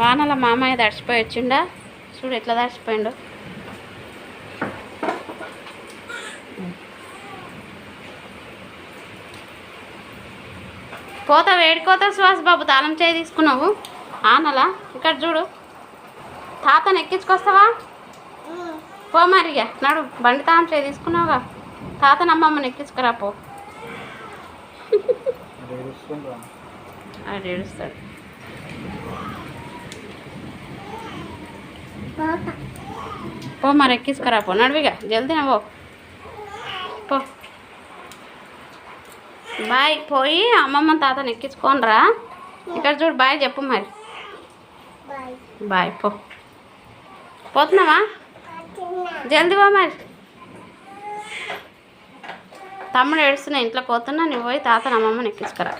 వానల మామయ్య తడిచిపోయి వచ్చిండా చూడు ఎట్లా తడిచిపోయిండు. పోతా వేడుకోతా సుహాస్ బాబు తాళం చేయి తీసుకున్నావు ఆనలా. ఇక్కడ చూడు తాతను ఎక్కించుకొస్తావా? పో మరిగా నడు బండి తాళం చేయి తీసుకున్నావుగా తాతను అమ్మమ్మని ఎక్కించుకురా పో. అది ఏడుస్తాడు. పో మరి ఎక్కించుకురా పో నడువిగా జల్దీ పో పో. బాయ్ పోయి అమ్మమ్మ తాతను ఎక్కించుకోని రా. ఇక్కడ చూడు బాయ్ చెప్పు మరి. బాయ్ పో. పోతున్నావా? జల్దీ పో మరి. తమ్ముడు ఏడుస్తున్నా ఇంట్లోకి పోతున్నా నువ్వు పోయి తాతను అమ్మమ్మని ఎక్కించుకురా.